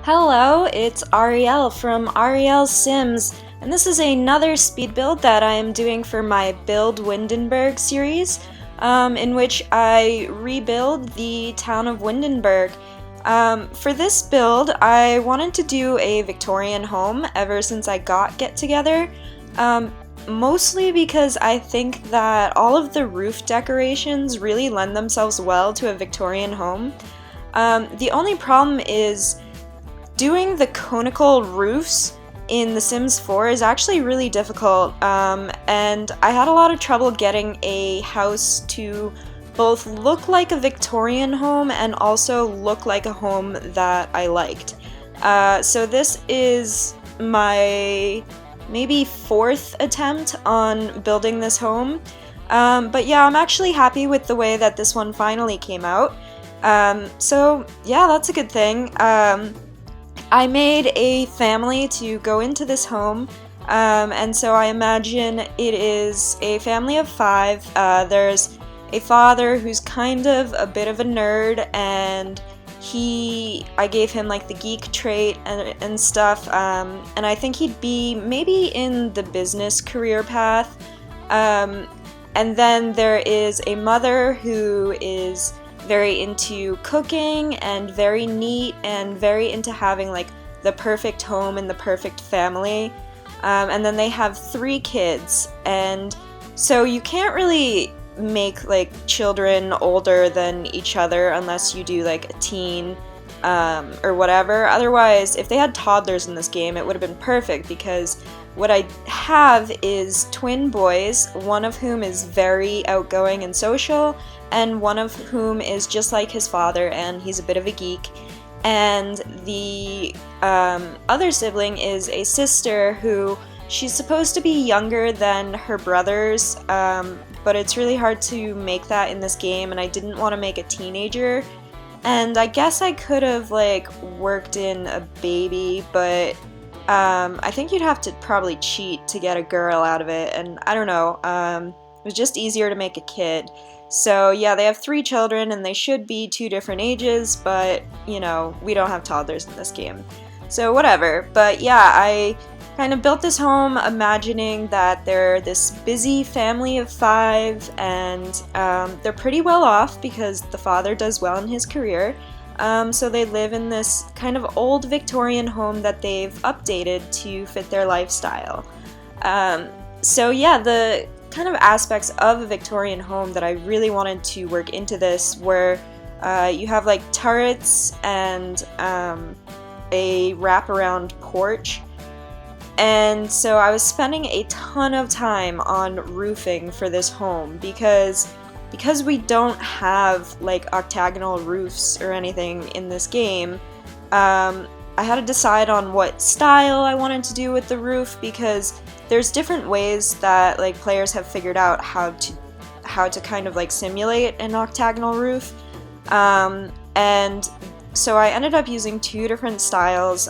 Hello, it's Ariel from Ariel's Sims, and this is another speed build that I am doing for my Build Windenburg series, in which I rebuild the town of Windenburg. For this build, I wanted to do a Victorian home ever since I got Get Together, mostly because I think that all of the roof decorations really lend themselves well to a Victorian home. The only problem is doing the conical roofs in The Sims 4 is actually really difficult, and I had a lot of trouble getting a house to both look like a Victorian home and also look like a home that I liked. So this is my maybe fourth attempt on building this home, but yeah, I'm actually happy with the way that this one finally came out. So yeah, that's a good thing. I made a family to go into this home, and so I imagine it is a family of 5. There's a father who's kind of a bit of a nerd, and I gave him like the geek trait and stuff, and I think he'd be maybe in the business career path. And then there is a mother who is very into cooking and very neat and very into having like the perfect home and the perfect family. And then they have 3 kids, and so you can't really make like children older than each other unless you do like a teen or whatever. Otherwise, if they had toddlers in this game, it would have been perfect, because what I have is twin boys, one of whom is very outgoing and social, and one of whom is just like his father, and he's a bit of a geek. And the other sibling is a sister who she's supposed to be younger than her brothers, but it's really hard to make that in this game, and I didn't want to make a teenager. And I guess I could have like worked in a baby, but I think you'd have to probably cheat to get a girl out of it, and I don't know, it was just easier to make a kid. So yeah, they have 3 children, and they should be 2 different ages, but you know, we don't have toddlers in this game. So whatever, but yeah, I kind of built this home imagining that they're this busy family of 5, and they're pretty well off because the father does well in his career. So they live in this kind of old Victorian home that they've updated to fit their lifestyle. So yeah, the kind of aspects of a Victorian home that I really wanted to work into this were you have like turrets and a wraparound porch. And so I was spending a ton of time on roofing for this home because we don't have like octagonal roofs or anything in this game. I had to decide on what style I wanted to do with the roof, because there's different ways that like players have figured out how to kind of like simulate an octagonal roof. And so I ended up using 2 different styles.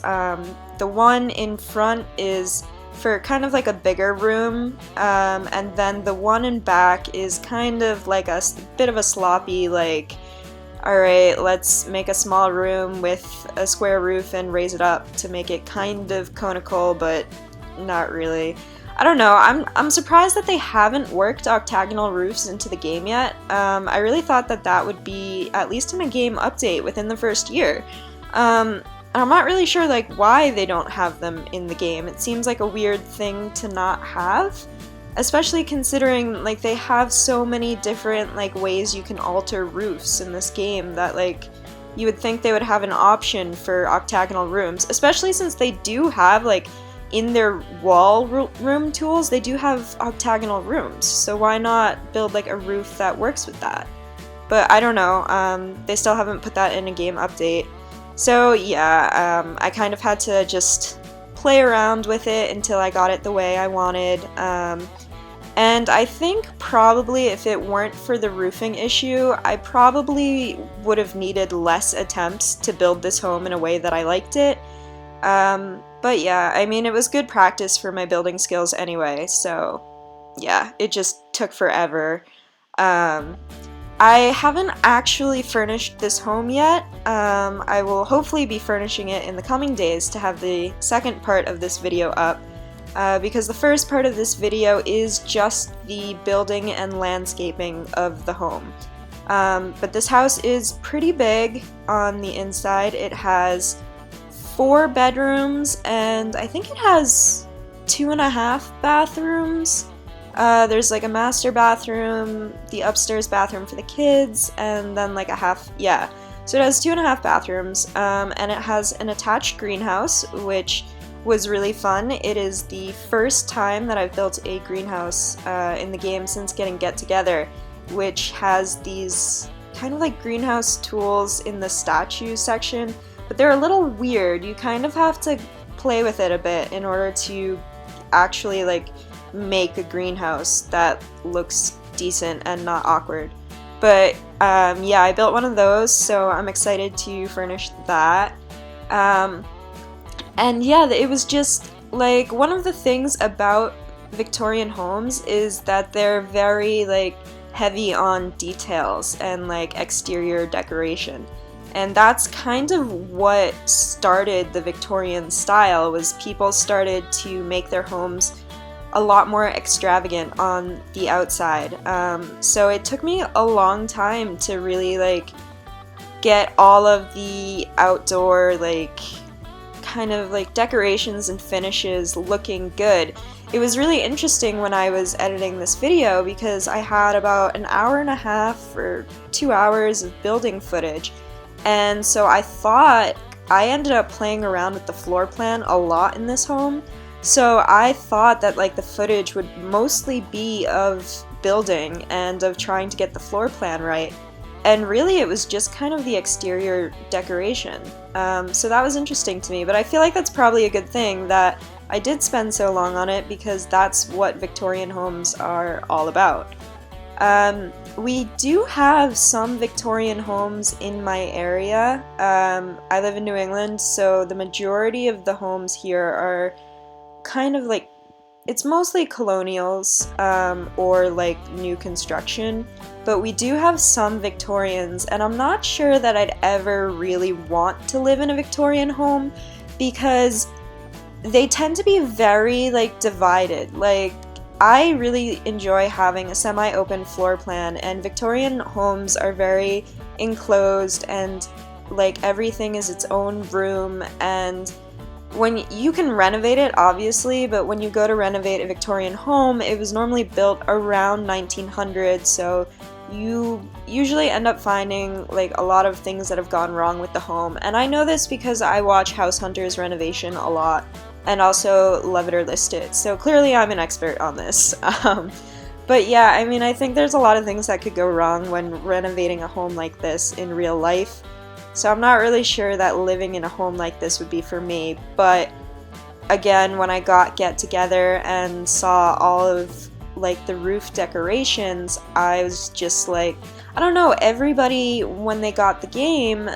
The one in front is for kind of like a bigger room, and then the one in back is kind of like a bit of a sloppy, like, alright, let's make a small room with a square roof and raise it up to make it kind of conical, but not really. I don't know, I'm surprised that they haven't worked octagonal roofs into the game yet. I really thought that that would be at least in a game update within the first year. I'm not really sure like why they don't have them in the game. It seems like a weird thing to not have, especially considering like they have so many different like ways you can alter roofs in this game that like you would think they would have an option for octagonal rooms, especially since they do have like in their wall room tools, they do have octagonal rooms, so why not build like a roof that works with that? But I don't know, they still haven't put that in a game update. So yeah, I kind of had to just play around with it until I got it the way I wanted. And I think probably if it weren't for the roofing issue, I probably would have needed less attempts to build this home in a way that I liked it. But yeah, I mean, it was good practice for my building skills anyway, so yeah, it just took forever. I haven't actually furnished this home yet. I will hopefully be furnishing it in the coming days to have the second part of this video up, because the first part of this video is just the building and landscaping of the home. But this house is pretty big on the inside. It has 4 bedrooms, and I think it has 2.5 bathrooms. There's like a master bathroom, the upstairs bathroom for the kids, and then like a half, yeah. So it has 2.5 bathrooms, and it has an attached greenhouse, which was really fun. It is the first time that I've built a greenhouse in the game since getting Get Together, which has these kind of like greenhouse tools in the statue section, but they're a little weird. You kind of have to play with it a bit in order to actually like make a greenhouse that looks decent and not awkward. But yeah, I built one of those, so I'm excited to furnish that. And yeah, it was just like one of the things about Victorian homes is that they're very like heavy on details and like exterior decoration. And that's kind of what started the Victorian style, was people started to make their homes a lot more extravagant on the outside. So it took me a long time to really like get all of the outdoor like kind of like decorations and finishes looking good. It was really interesting when I was editing this video because I had about an hour and a half or 2 hours of building footage, and so I thought I ended up playing around with the floor plan a lot in this home. So I thought that like the footage would mostly be of building and of trying to get the floor plan right, and really it was just kind of the exterior decoration. So that was interesting to me, but I feel like that's probably a good thing that I did spend so long on it, because that's what Victorian homes are all about. We do have some Victorian homes in my area. I live in New England, so the majority of the homes here are kind of like, it's mostly colonials or like new construction, but we do have some Victorians, and I'm not sure that I'd ever really want to live in a Victorian home because they tend to be very like divided. Like, I really enjoy having a semi-open floor plan, and Victorian homes are very enclosed and like everything is its own room, and when you can renovate it obviously, but when you go to renovate a Victorian home, it was normally built around 1900, so you usually end up finding like a lot of things that have gone wrong with the home. And I know this because I watch House Hunters renovation a lot and also Love It or List It, so clearly I'm an expert on this. But yeah, I mean, I think there's a lot of things that could go wrong when renovating a home like this in real life. So I'm not really sure that living in a home like this would be for me, but again, when I got Get Together and saw all of like the roof decorations, I was just like, I don't know, everybody, when they got the game,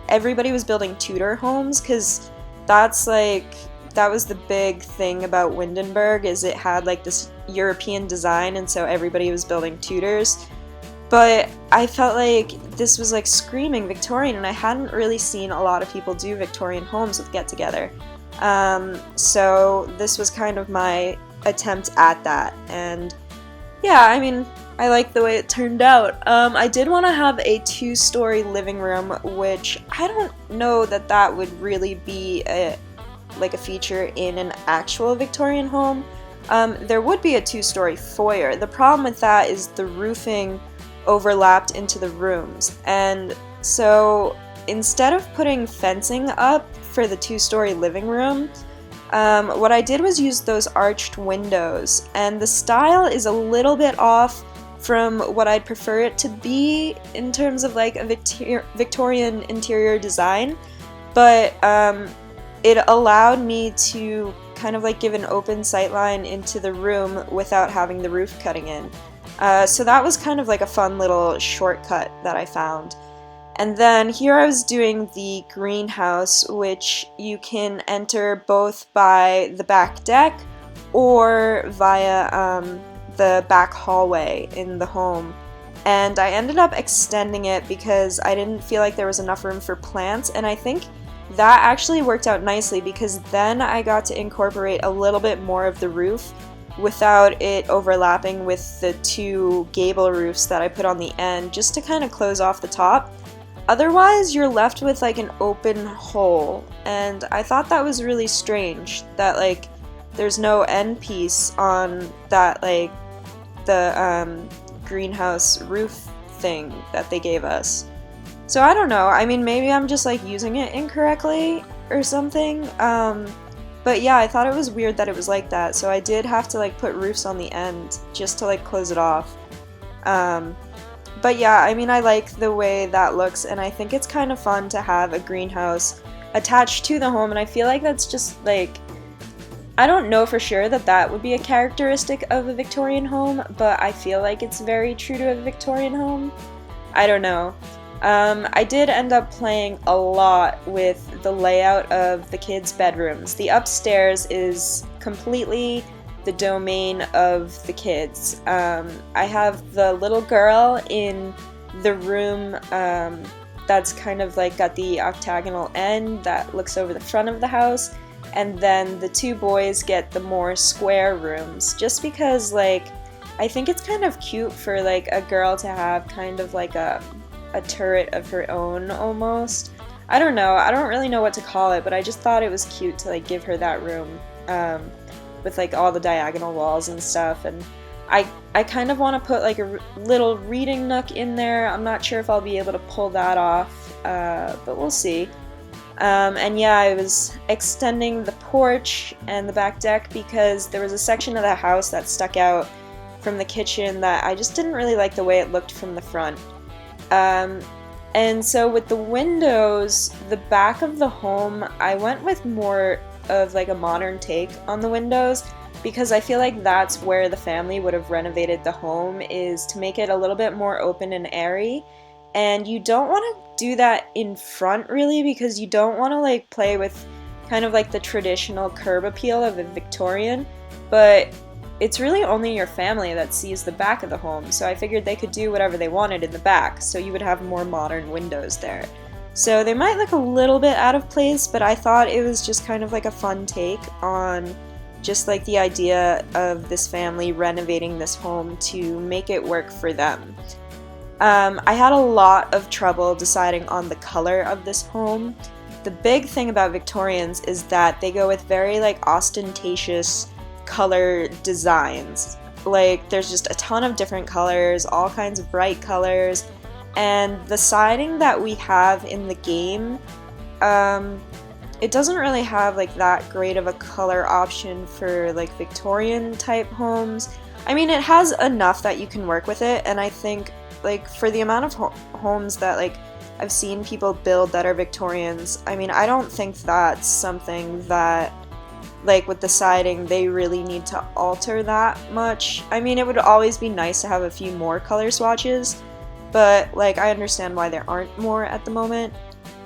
everybody was building Tudor homes, because that's like, that was the big thing about Windenburg, is it had like this European design, and so everybody was building Tudors. But I felt like this was like screaming Victorian, and I hadn't really seen a lot of people do Victorian homes with Get Together. So this was kind of my attempt at that, and yeah, I mean, I like the way it turned out. I did want to have a 2-story living room, which I don't know that that would really be like a feature in an actual Victorian home. There would be a 2-story foyer. The problem with that is the roofing overlapped into the rooms, and so instead of putting fencing up for the 2-story living room, what I did was use those arched windows, and the style is a little bit off from what I'd prefer it to be in terms of like a Victorian interior design, but it allowed me to kind of like give an open sightline into the room without having the roof cutting in. So that was kind of like a fun little shortcut that I found. And then here I was doing the greenhouse, which you can enter both by the back deck or via the back hallway in the home. and I ended up extending it because I didn't feel like there was enough room for plants, and I think that actually worked out nicely because then I got to incorporate a little bit more of the roof without it overlapping with the two gable roofs that I put on the end, just to kind of close off the top. Otherwise, you're left with like an open hole, and I thought that was really strange that like there's no end piece on that, like the greenhouse roof thing that they gave us. So I don't know, I mean, maybe I'm just like using it incorrectly or something, but yeah, I thought it was weird that it was like that, so I did have to like put roofs on the end just to like close it off. But yeah, I mean, I like the way that looks, and I think it's kind of fun to have a greenhouse attached to the home, and I feel like that's just like, I don't know for sure that that would be a characteristic of a Victorian home, but I feel like it's very true to a Victorian home. I don't know. I did end up playing a lot with the layout of the kids' bedrooms. The upstairs is completely the domain of the kids. I have the little girl in the room that's kind of like got the octagonal end that looks over the front of the house, and then the two boys get the more square rooms, just because like I think it's kind of cute for like a girl to have kind of like a turret of her own almost. I don't know, I don't really know what to call it, but I just thought it was cute to like give her that room with like all the diagonal walls and stuff, and I kind of want to put like a little reading nook in there. I'm not sure if I'll be able to pull that off, but we'll see. And yeah, I was extending the porch and the back deck because there was a section of the house that stuck out from the kitchen that I just didn't really like the way it looked from the front. And so with the windows, the back of the home, I went with more of like a modern take on the windows because I feel like that's where the family would have renovated the home, is to make it a little bit more open and airy. And you don't want to do that in front really, because you don't want to like play with kind of like the traditional curb appeal of a Victorian, but it's really only your family that sees the back of the home, so I figured they could do whatever they wanted in the back, so you would have more modern windows there. So they might look a little bit out of place, but I thought it was just kind of like a fun take on just like the idea of this family renovating this home to make it work for them. I had a lot of trouble deciding on the color of this home. The big thing about Victorians is that they go with very like ostentatious color designs. Like there's just a ton of different colors, all kinds of bright colors, and the siding that we have in the game, it doesn't really have like that great of a color option for like Victorian type homes. I mean, it has enough that you can work with it, and I think like for the amount of homes that like I've seen people build that are Victorians, I mean, I don't think that's something that like with the siding they really need to alter that much. I mean, it would always be nice to have a few more color swatches, but like I understand why there aren't more at the moment.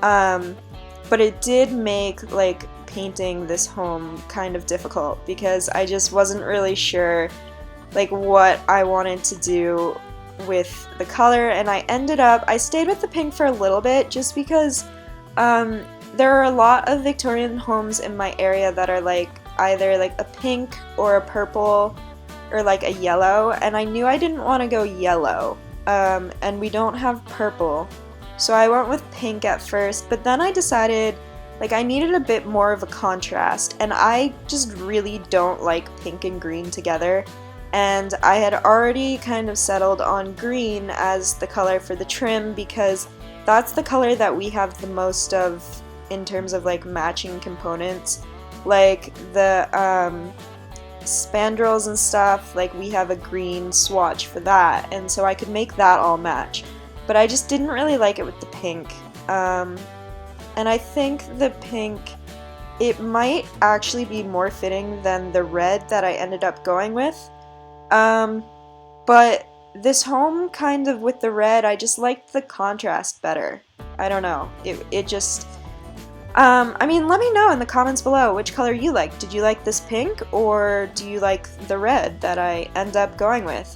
But it did make like painting this home kind of difficult because I just wasn't really sure like what I wanted to do with the color, and I stayed with the pink for a little bit just because there are a lot of Victorian homes in my area that are like either like a pink or a purple or like a yellow, and I knew I didn't want to go yellow, and we don't have purple, so I went with pink at first, but then I decided like I needed a bit more of a contrast, and I just really don't like pink and green together. And I had already kind of settled on green as the color for the trim because that's the color that we have the most of in terms of like matching components. Like the spandrels and stuff, like we have a green swatch for that, and so I could make that all match. But I just didn't really like it with the pink. And I think the pink, it might actually be more fitting than the red that I ended up going with. But this home kind of with the red, I just liked the contrast better. I don't know. It just, I mean, let me know in the comments below which color you like. Did you like this pink, or do you like the red that I end up going with?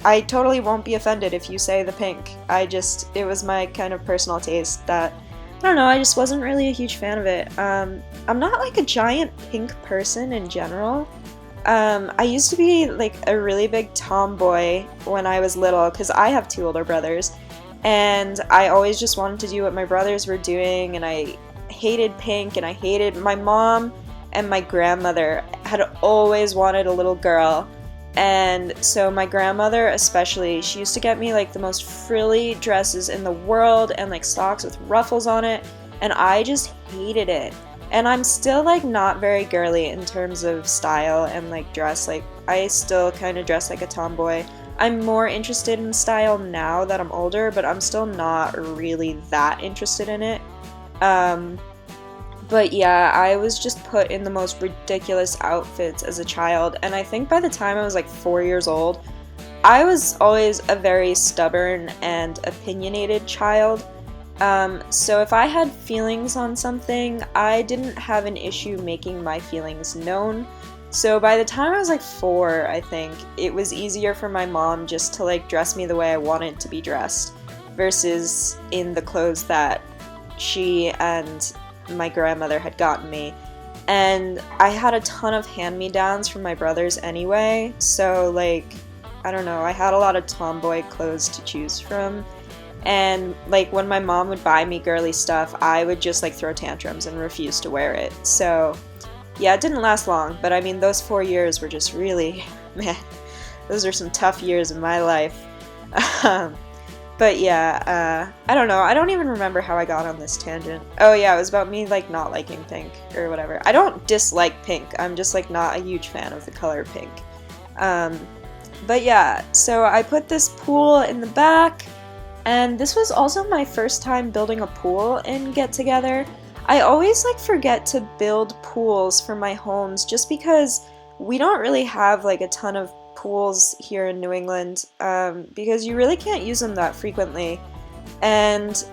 I totally won't be offended if you say the pink. It was my kind of personal taste that, I don't know, I just wasn't really a huge fan of it. I'm not like a giant pink person in general. I used to be like a really big tomboy when I was little because I have two older brothers, and I always just wanted to do what my brothers were doing, and I hated pink, and I hated my mom and my grandmother had always wanted a little girl. And so my grandmother especially, she used to get me like the most frilly dresses in the world and like socks with ruffles on it, and I just hated it. And I'm still like not very girly in terms of style and like dress. Like I still kind of dress like a tomboy. I'm more interested in style now that I'm older, but I'm still not really that interested in it. But yeah, I was just put in the most ridiculous outfits as a child, and I think by the time I was like 4 years old, I was always a very stubborn and opinionated child. So if I had feelings on something, I didn't have an issue making my feelings known. So by the time I was like 4, I think, it was easier for my mom just to like dress me the way I wanted to be dressed, versus in the clothes that she and my grandmother had gotten me. And I had a ton of hand-me-downs from my brothers anyway, so like, I don't know, I had a lot of tomboy clothes to choose from. And like when my mom would buy me girly stuff, I would just like throw tantrums and refuse to wear it. So yeah, it didn't last long, but I mean those 4 years were just really, man, those are some tough years in my life. But yeah, I don't know, I don't even remember how I got on this tangent. Oh yeah, it was about me like not liking pink or whatever. I don't dislike pink, I'm just like not a huge fan of the color pink. But yeah, so I put this pool in the back, and this was also my first time building a pool in Get Together. I always like forget to build pools for my homes just because we don't really have like a ton of pools here in New England, because you really can't use them that frequently. And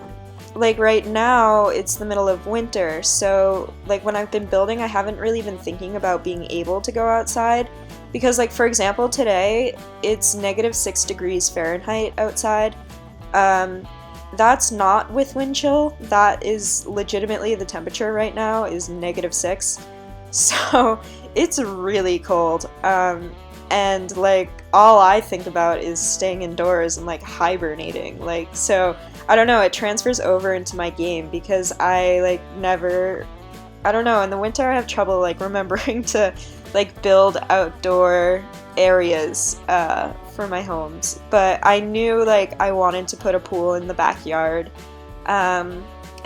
like right now it's the middle of winter, so like when I've been building, I haven't really been thinking about being able to go outside, because like for example today it's -6 degrees Fahrenheit outside. That's not with wind chill, that is legitimately the temperature right now is -6, so it's really cold. And like all I think about is staying indoors and like hibernating, like, so I don't know, it transfers over into my game because I like never, I don't know, in the winter I have trouble like remembering to like build outdoor areas for my homes, but I knew like I wanted to put a pool in the backyard.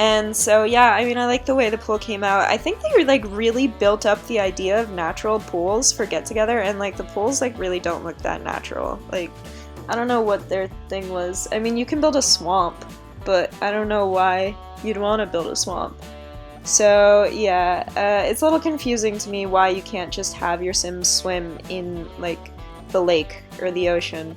And so yeah, I mean, I like the way the pool came out. I think they like really built up the idea of natural pools for Get Together, and like the pools like really don't look that natural. Like, I don't know what their thing was. I mean, you can build a swamp, but I don't know why you'd want to build a swamp. So yeah, it's a little confusing to me why you can't just have your Sims swim in like the lake or the ocean.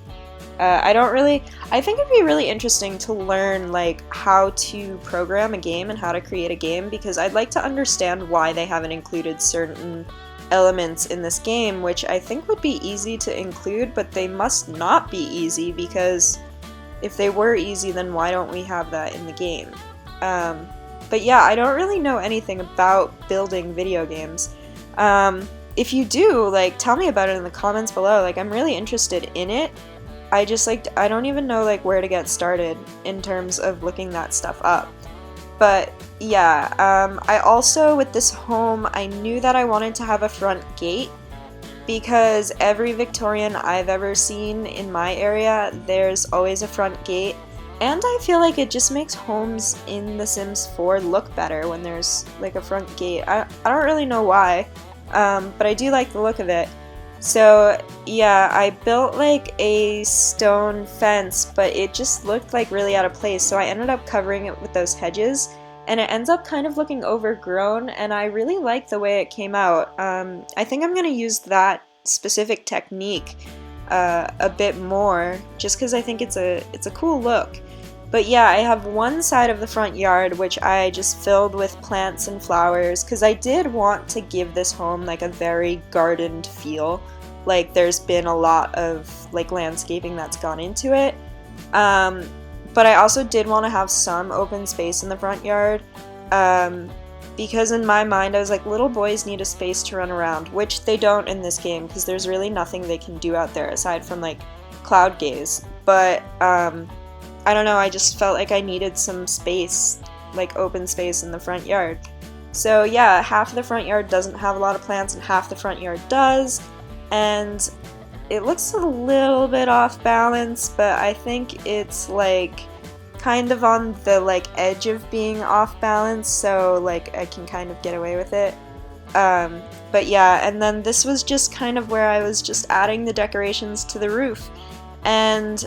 I think it'd be really interesting to learn like how to program a game and how to create a game, because I'd like to understand why they haven't included certain elements in this game, which I think would be easy to include, but they must not be easy, because if they were easy, then why don't we have that in the game? But yeah, I don't really know anything about building video games. If you do, like, tell me about it in the comments below. Like, I'm really interested in it. I just like, I don't even know like where to get started in terms of looking that stuff up. But yeah, I also, with this home, I knew that I wanted to have a front gate, because every Victorian I've ever seen in my area, there's always a front gate. And I feel like it just makes homes in The Sims 4 look better when there's like a front gate. I don't really know why, but I do like the look of it. So yeah, I built like a stone fence, but it just looked like really out of place, so I ended up covering it with those hedges, and it ends up kind of looking overgrown, and I really like the way it came out. I think I'm gonna use that specific technique a bit more, just because I think it's a cool look. But yeah, I have one side of the front yard which I just filled with plants and flowers, because I did want to give this home like a very gardened feel. like there's been a lot of like landscaping that's gone into it. But I also did want to have some open space in the front yard, because in my mind I was like, little boys need a space to run around, which they don't in this game because there's really nothing they can do out there aside from like cloud gaze. But I don't know, I just felt like I needed some space, like open space in the front yard. So yeah, half of the front yard doesn't have a lot of plants and half the front yard does, and it looks a little bit off balance, but I think it's like kind of on the like edge of being off balance, so like I can kind of get away with it. But yeah, and then this was just kind of where I was just adding the decorations to the roof, and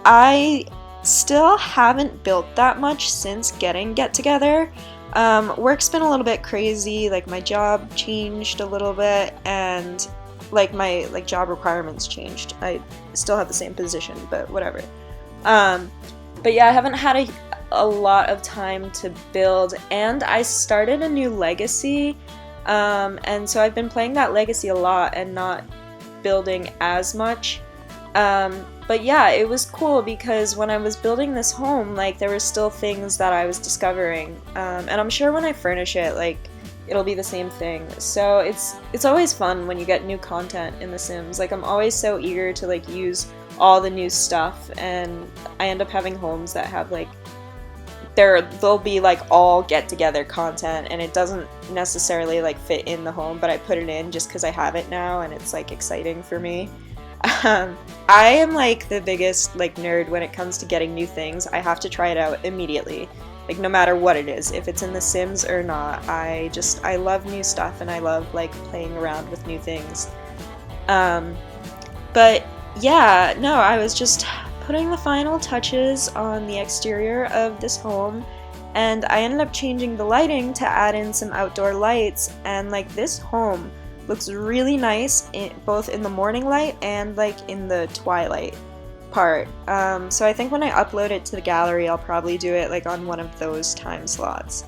I still haven't built that much since getting Get Together. Work's been a little bit crazy, like my job changed a little bit, and like my job requirements changed. I still have the same position, but whatever. But yeah, I haven't had a lot of time to build, and I started a new legacy, and so I've been playing that legacy a lot and not building as much. But yeah, it was cool because when I was building this home, like there were still things that I was discovering, and I'm sure when I furnish it, like it'll be the same thing. So it's always fun when you get new content in The Sims. Like I'm always so eager to like use all the new stuff, and I end up having homes that have like they'll be like all get together content, and it doesn't necessarily like fit in the home, but I put it in just because I have it now and it's like exciting for me. I am like the biggest like nerd when it comes to getting new things. I have to try it out immediately, like no matter what it is, if it's in The Sims or not. I love new stuff, and I love like playing around with new things. But yeah, no, I was just putting the final touches on the exterior of this home, and I ended up changing the lighting to add in some outdoor lights, and like this home looks really nice both in the morning light and like in the twilight part. So I think when I upload it to the gallery, I'll probably do it like on one of those time slots.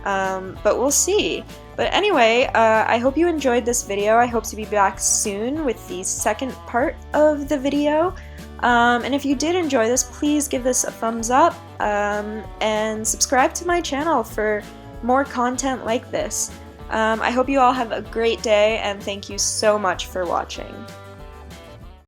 But we'll see. But anyway, I hope you enjoyed this video. I hope to be back soon with the second part of the video. And if you did enjoy this, please give this a thumbs up, and subscribe to my channel for more content like this. I hope you all have a great day, and thank you so much for watching.